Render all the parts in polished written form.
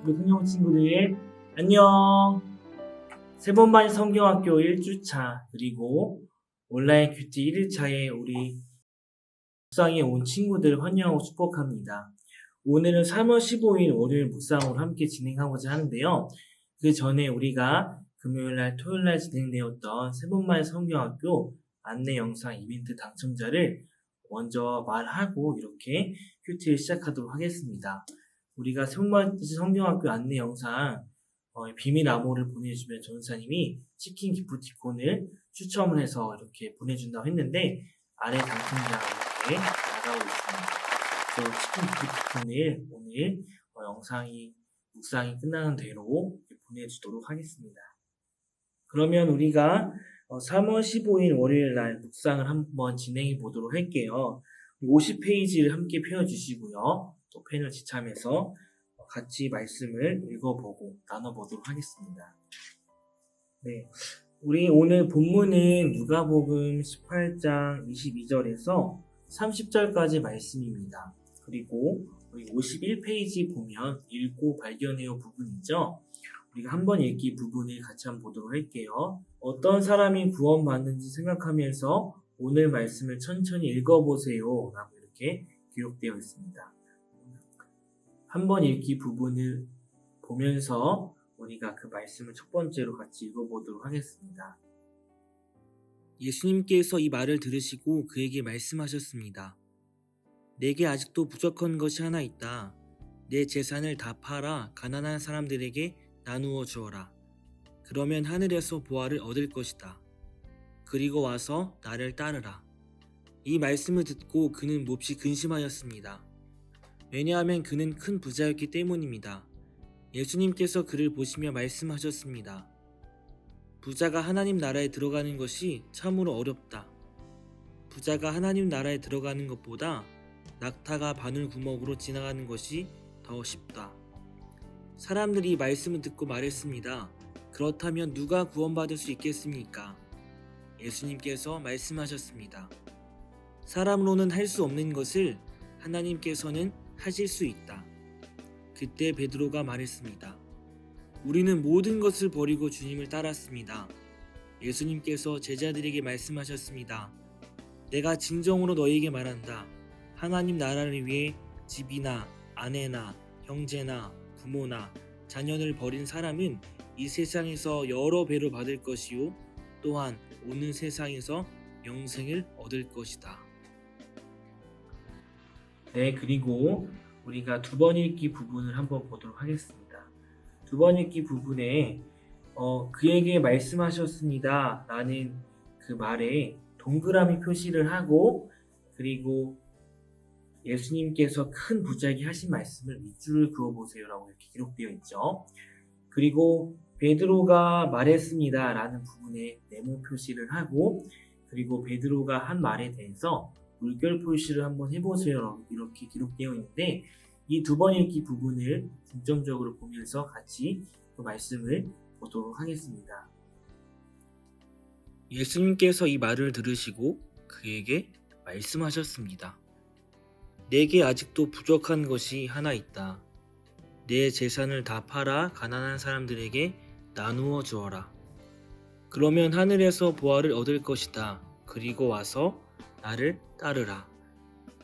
우리 큰형 친구들 안녕. 세번반 성경학교 1주차 그리고 온라인 큐티 1일차에 우리 묵상에 온 친구들 환영하고 축복합니다. 오늘은 3월 15일 월요일 묵상으로 함께 진행하고자 하는데요. 그 전에 우리가 금요일날 토요일날 진행되었던 세번반 성경학교 안내 영상 이벤트 당첨자를 먼저 말하고 이렇게 큐티를 시작하도록 하겠습니다. 우리가 세번반지 성경학교 안내 영상 비밀 암호를 보내주면 전사님이 치킨 기프티콘을 추첨을 해서 이렇게 보내준다고 했는데 아래 당첨자가 이렇게 나가고 있습니다. 그래서 치킨 기프티콘을 오늘 묵상이 끝나는 대로 보내주도록 하겠습니다. 그러면 우리가 3월 15일 월요일 날 묵상을 한번 진행해 보도록 할게요. 50페이지를 함께 펴주시고요. 또 펜을 지참해서 같이 말씀을 읽어보고 나눠보도록 하겠습니다. 네, 우리 오늘 본문은 누가복음 18장 22절에서 30절까지 말씀입니다. 그리고 우리 51페이지 보면 읽고 발견해요 부분이죠. 우리가 한번 읽기 부분을 같이 한번 보도록 할게요. 어떤 사람이 구원받는지 생각하면서 오늘 말씀을 천천히 읽어보세요 라고 이렇게 기록되어 있습니다. 한번 읽기 부분을 보면서 우리가 그 말씀을 첫 번째로 같이 읽어보도록 하겠습니다. 예수님께서 이 말을 들으시고 그에게 말씀하셨습니다. 내게 아직도 부족한 것이 하나 있다. 내 재산을 다 팔아 가난한 사람들에게 나누어 주어라. 그러면 하늘에서 보화를 얻을 것이다. 그리고 와서 나를 따르라. 이 말씀을 듣고 그는 몹시 근심하였습니다. 왜냐하면 그는 큰 부자였기 때문입니다. 예수님께서 그를 보시며 말씀하셨습니다. 부자가 하나님 나라에 들어가는 것이 참으로 어렵다. 부자가 하나님 나라에 들어가는 것보다 낙타가 바늘 구멍으로 지나가는 것이 더 쉽다. 사람들이 말씀을 듣고 말했습니다. 그렇다면 누가 구원받을 수 있겠습니까? 예수님께서 말씀하셨습니다. 사람으로는 할 수 없는 것을 하나님께서는 하실 수 있다. 그때 베드로가 말했습니다. 우리는 모든 것을 버리고 주님을 따랐습니다. 예수님께서 제자들에게 말씀하셨습니다. 내가 진정으로 너희에게 말한다. 하나님 나라를 위해 집이나 아내나 형제나 부모나 자녀를 버린 사람은 이 세상에서 여러 배로 받을 것이요 또한 오는 세상에서 영생을 얻을 것이다. 네, 그리고 우리가 두 번 읽기 부분을 한번 보도록 하겠습니다. 두 번 읽기 부분에 그에게 말씀하셨습니다 라는 그 말에 동그라미 표시를 하고 그리고 예수님께서 큰 부자에게 하신 말씀을 밑줄을 그어보세요 라고 이렇게 기록되어 있죠. 그리고 베드로가 말했습니다 라는 부분에 네모 표시를 하고 그리고 베드로가 한 말에 대해서 물결 표시를 한번 해보세요 이렇게 기록되어 있는데 이 두 번 읽기 부분을 중점적으로 보면서 같이 그 말씀을 보도록 하겠습니다. 예수님께서 이 말을 들으시고 그에게 말씀하셨습니다. 내게 아직도 부족한 것이 하나 있다. 내 재산을 다 팔아 가난한 사람들에게 나누어 주어라. 그러면 하늘에서 보화를 얻을 것이다. 그리고 와서 나를 따르라.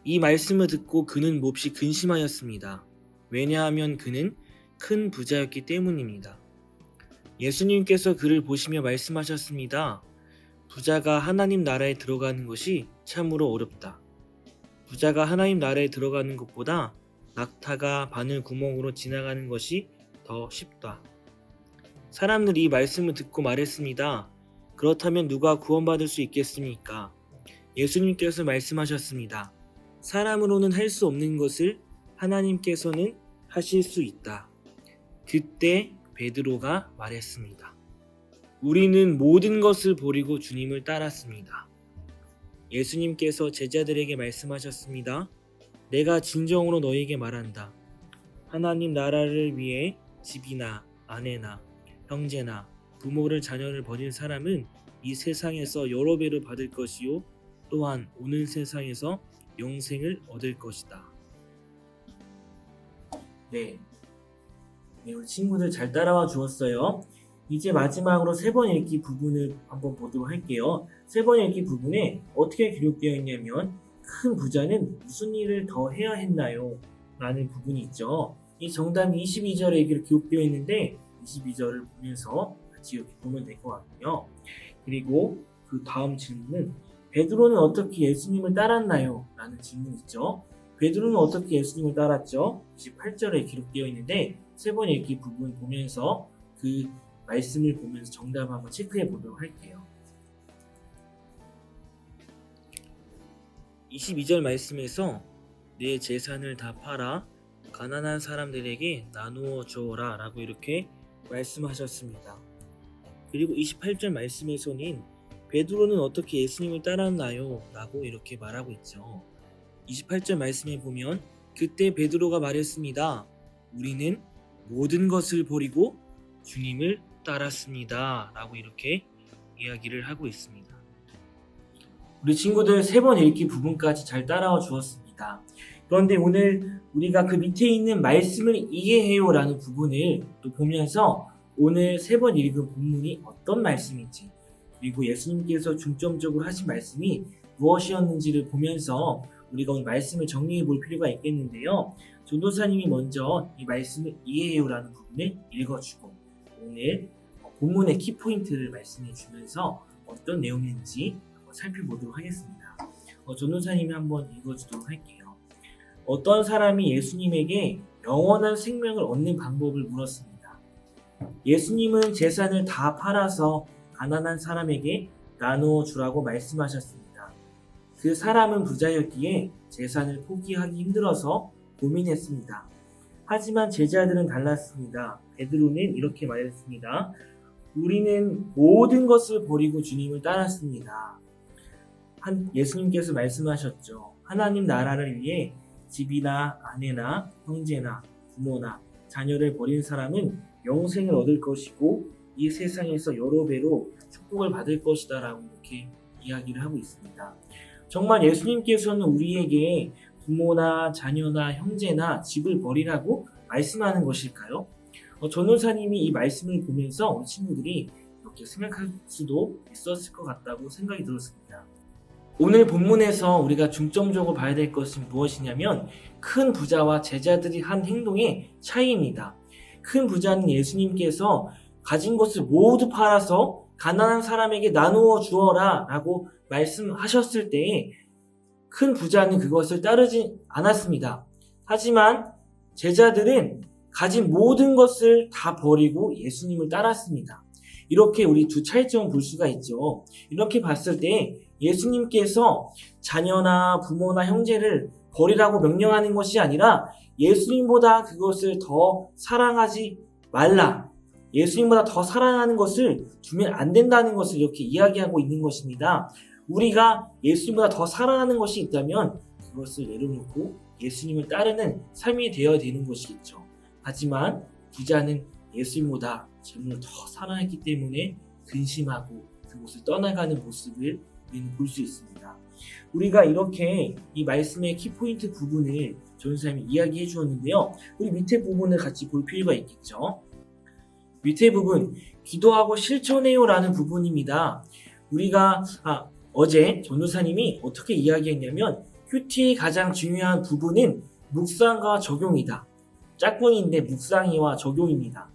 이 말씀을 듣고 그는 몹시 근심하였습니다. 왜냐하면 그는 큰 부자였기 때문입니다. 예수님께서 그를 보시며 말씀하셨습니다. 부자가 하나님 나라에 들어가는 것이 참으로 어렵다. 부자가 하나님 나라에 들어가는 것보다 낙타가 바늘 구멍으로 지나가는 것이 더 쉽다. 사람들이 이 말씀을 듣고 말했습니다. 그렇다면 누가 구원받을 수 있겠습니까? 예수님께서 말씀하셨습니다. 사람으로는 할 수 없는 것을 하나님께서는 하실 수 있다. 그때 베드로가 말했습니다. 우리는 모든 것을 버리고 주님을 따랐습니다. 예수님께서 제자들에게 말씀하셨습니다. 내가 진정으로 너희에게 말한다. 하나님 나라를 위해 집이나 아내나 형제나 부모를 자녀를 버린 사람은 이 세상에서 여러 배로 받을 것이요 또한 오는 세상에서 영생을 얻을 것이다. 네, 네, 우리 친구들 잘 따라와 주었어요. 이제 마지막으로 세 번 읽기 부분을 한번 보도록 할게요. 세 번 읽기 부분에 어떻게 기록되어 있냐면 큰 부자는 무슨 일을 더 해야 했나요? 라는 부분이 있죠. 이 정답이 22절에 기록되어 있는데 22절을 보면서 같이 이렇게 보면 될 것 같고요. 그리고 그 다음 질문은 베드로는 어떻게 예수님을 따랐나요? 라는 질문이 있죠. 베드로는 어떻게 예수님을 따랐죠? 28절에 기록되어 있는데 세 번 읽기 부분 보면서 그 말씀을 보면서 정답을 한번 체크해 보도록 할게요. 22절 말씀에서 내 재산을 다 팔아 가난한 사람들에게 나누어 주어라 라고 이렇게 말씀하셨습니다. 그리고 28절 말씀에서는 베드로는 어떻게 예수님을 따랐나요? 라고 이렇게 말하고 있죠. 28절 말씀에 보면 그때 베드로가 말했습니다. 우리는 모든 것을 버리고 주님을 따랐습니다. 라고 이렇게 이야기를 하고 있습니다. 우리 친구들 세 번 읽기 부분까지 잘 따라와 주었습니다. 그런데 오늘 우리가 그 밑에 있는 말씀을 이해해요 라는 부분을 또 보면서 오늘 세 번 읽은 본문이 어떤 말씀인지 그리고 예수님께서 중점적으로 하신 말씀이 무엇이었는지를 보면서 우리가 오늘 말씀을 정리해 볼 필요가 있겠는데요. 전도사님이 먼저 이 말씀을 이해해요 라는 부분을 읽어주고 오늘 본문의 키포인트를 말씀해 주면서 어떤 내용인지 살펴보도록 하겠습니다. 전도사님이 한번 읽어주도록 할게요. 어떤 사람이 예수님에게 영원한 생명을 얻는 방법을 물었습니다. 예수님은 재산을 다 팔아서 가난한 사람에게 나누어 주라고 말씀하셨습니다. 그 사람은 부자였기에 재산을 포기하기 힘들어서 고민했습니다. 하지만 제자들은 달랐습니다. 베드로는 이렇게 말했습니다. 우리는 모든 것을 버리고 주님을 따랐습니다. 예수님께서 말씀하셨죠. 하나님 나라를 위해 집이나 아내나 형제나 부모나 자녀를 버린 사람은 영생을 얻을 것이고 이 세상에서 여러 배로 축복을 받을 것이다 라고 이렇게 이야기를 하고 있습니다. 정말 예수님께서는 우리에게 부모나 자녀나 형제나 집을 버리라고 말씀하는 것일까요? 전도사님이 이 말씀을 보면서 우리 친구들이 이렇게 생각할 수도 있었을 것 같다고 생각이 들었습니다. 오늘 본문에서 우리가 중점적으로 봐야 될 것은 무엇이냐면 큰 부자와 제자들이 한 행동의 차이입니다. 큰 부자는 예수님께서 가진 것을 모두 팔아서 가난한 사람에게 나누어 주어라 라고 말씀하셨을 때에 큰 부자는 그것을 따르지 않았습니다. 하지만 제자들은 가진 모든 것을 다 버리고 예수님을 따랐습니다. 이렇게 우리 두 차이점을 볼 수가 있죠. 이렇게 봤을 때 예수님께서 자녀나 부모나 형제를 버리라고 명령하는 것이 아니라 예수님보다 그것을 더 사랑하지 말라. 예수님보다 더 사랑하는 것을 주면 안 된다는 것을 이렇게 이야기하고 있는 것입니다. 우리가 예수님보다 더 사랑하는 것이 있다면 그것을 내려놓고 예수님을 따르는 삶이 되어야 되는 것이겠죠. 하지만 부자는 예수님보다 재물을 더 사랑했기 때문에 근심하고 그곳을 떠나가는 모습을 우리는 볼 수 있습니다. 우리가 이렇게 이 말씀의 키포인트 부분을 전도사님이 이야기해 주었는데요. 우리 밑에 부분을 같이 볼 필요가 있겠죠. 밑에 부분, 기도하고 실천해요 라는 부분입니다. 우리가 어제 전도사님이 어떻게 이야기했냐면 큐티의 가장 중요한 부분은 묵상과 적용이다. 짝꿍인데 묵상이와 적용입니다.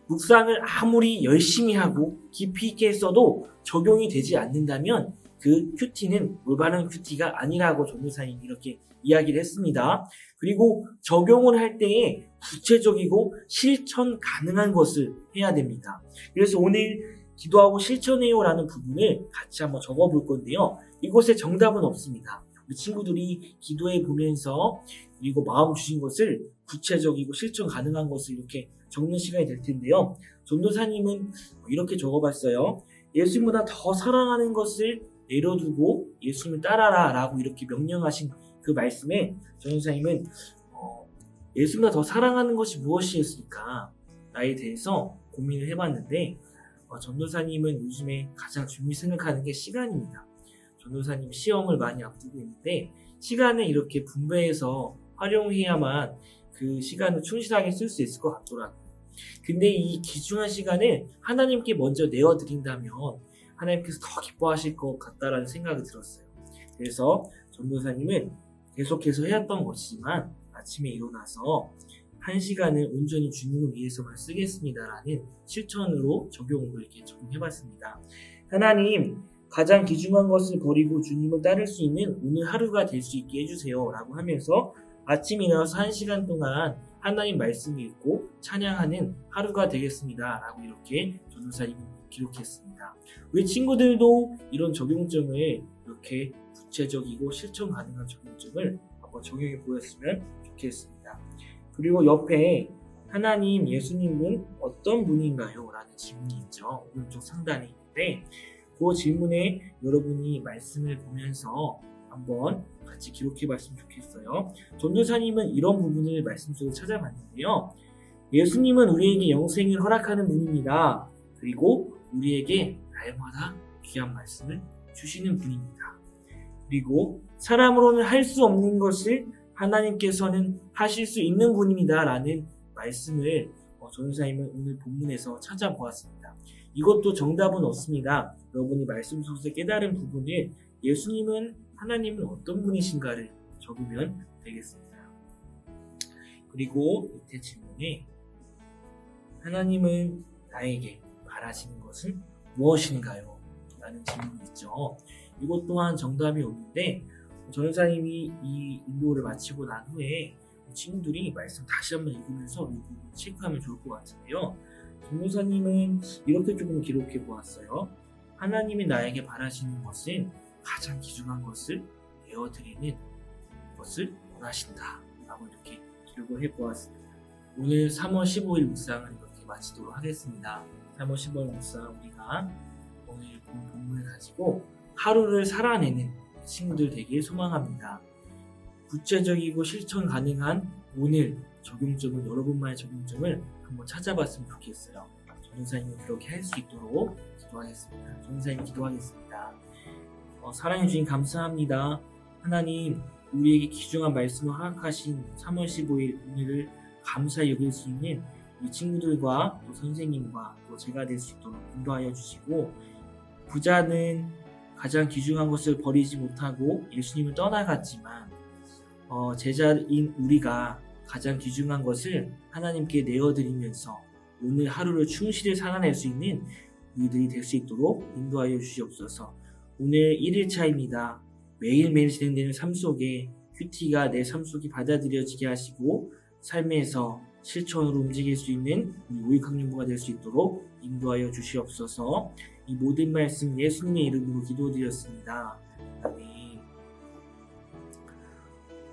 묵상을 아무리 열심히 하고 깊이 있게 했어도 적용이 되지 않는다면 그 큐티는 올바른 큐티가 아니라고 전도사님이 이렇게 이야기를 했습니다. 그리고 적용을 할 때에 구체적이고 실천 가능한 것을 해야 됩니다. 그래서 오늘 기도하고 실천해요 라는 부분을 같이 한번 적어볼 건데요. 이곳에 정답은 없습니다. 우리 친구들이 기도해 보면서 그리고 마음 주신 것을 구체적이고 실천 가능한 것을 이렇게 적는 시간이 될 텐데요. 전도사님은 이렇게 적어봤어요. 예수님보다 더 사랑하는 것을 내려두고 예수님을 따라라 라고 이렇게 명령하신 그 말씀에 전도사님은 예수님보다 더 사랑하는 것이 무엇이었을까 나에 대해서 고민을 해봤는데 전도사님은 요즘에 가장 중요히 생각하는 게 시간입니다. 전도사님 시험을 많이 앞두고 있는데 시간을 이렇게 분배해서 활용해야만 그 시간을 충실하게 쓸 수 있을 것 같더라고요. 근데 이 귀중한 시간을 하나님께 먼저 내어드린다면 하나님께서 더 기뻐하실 것 같다라는 생각이 들었어요. 그래서 전도사님은 계속해서 해왔던 것이지만 아침에 일어나서 1시간을 온전히 주님을 위해서만 쓰겠습니다라는 실천으로 적용을 이렇게 적용해봤습니다. 하나님, 가장 귀중한 것을 버리고 주님을 따를 수 있는 오늘 하루가 될 수 있게 해주세요 라고 하면서 아침에 일어나서 1시간 동안 하나님 말씀을 읽고 찬양하는 하루가 되겠습니다 라고 이렇게 전도사님은 기록했습니다. 우리 친구들도 이런 적용점을 이렇게 구체적이고 실천 가능한 적용점을 한번 적용해 보였으면 좋겠습니다. 그리고 옆에 하나님, 예수님은 어떤 분인가요? 라는 질문이 있죠. 오른쪽 상단에 있는데 그 질문에 여러분이 말씀을 보면서 한번 같이 기록해 봤으면 좋겠어요. 전도사님은 이런 부분을 말씀 속에 찾아봤는데요. 예수님은 우리에게 영생을 허락하는 분입니다. 그리고 우리에게 날마다 귀한 말씀을 주시는 분입니다. 그리고 사람으로는 할 수 없는 것을 하나님께서는 하실 수 있는 분입니다 라는 말씀을 전도사님은 오늘 본문에서 찾아보았습니다. 이것도 정답은 없습니다. 여러분이 말씀 속에서 깨달은 부분을 예수님은, 하나님은 어떤 분이신가를 적으면 되겠습니다. 그리고 밑에 질문에 하나님은 나에게 바라시는 것은 무엇인가요? 라는 질문이 있죠. 이것 또한 정답이 없는데 전도사님이 이 인도를 마치고 난 후에 친구들이 말씀 다시 한번 읽으면서 이 부분 체크하면 좋을 것 같은데요. 전도사님은 이렇게 조금 기록해 보았어요. 하나님이 나에게 바라시는 것은 가장 귀중한 것을 내어드리는 것을 원하신다 라고 이렇게 기록을 해 보았습니다. 오늘 3월 15일 묵상을 이렇게 마치도록 하겠습니다. 3월 15일 묵상 우리가 오늘 본 본문을 가지고 하루를 살아내는 친구들 되길 소망합니다. 구체적이고 실천 가능한 오늘 적용점을, 여러분만의 적용점을 한번 찾아봤으면 좋겠어요. 전도사님이 그렇게 할 수 있도록 기도하겠습니다. 전도사님 기도하겠습니다. 사랑해 주님 감사합니다. 하나님, 우리에게 귀중한 말씀을 허락하신 3월 15일 오늘을 감사히 여길 수 있는 우리 친구들과 또 선생님과 또 제가 될 수 있도록 인도하여 주시고, 부자는 가장 귀중한 것을 버리지 못하고 예수님을 떠나갔지만 제자인 우리가 가장 귀중한 것을 하나님께 내어드리면서 오늘 하루를 충실히 살아낼 수 있는 우리들이 될 수 있도록 인도하여 주시옵소서. 오늘 1일차입니다. 매일매일 진행되는 삶 속에 큐티가 내 삶 속에 받아들여지게 하시고 삶에서 실천으로 움직일 수 있는 우리 오익학년부가 될 수 있도록 인도하여 주시옵소서. 이 모든 말씀 예수님의 이름으로 기도드렸습니다. 아멘.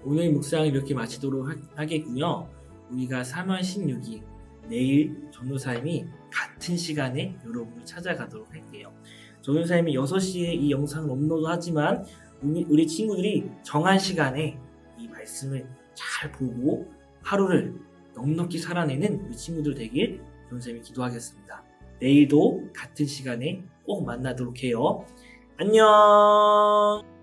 오늘 묵상을 이렇게 마치도록 하겠고요. 우리가 3월 16일 내일 전도사님이 같은 시간에 여러분을 찾아가도록 할게요. 전도사님이 6시에 이 영상을 업로드하지만 우리 친구들이 정한 시간에 이 말씀을 잘 보고 하루를 넉넉히 살아내는 우리 친구들 되길 전도사님이 기도하겠습니다. 내일도 같은 시간에 꼭 만나도록 해요. 안녕.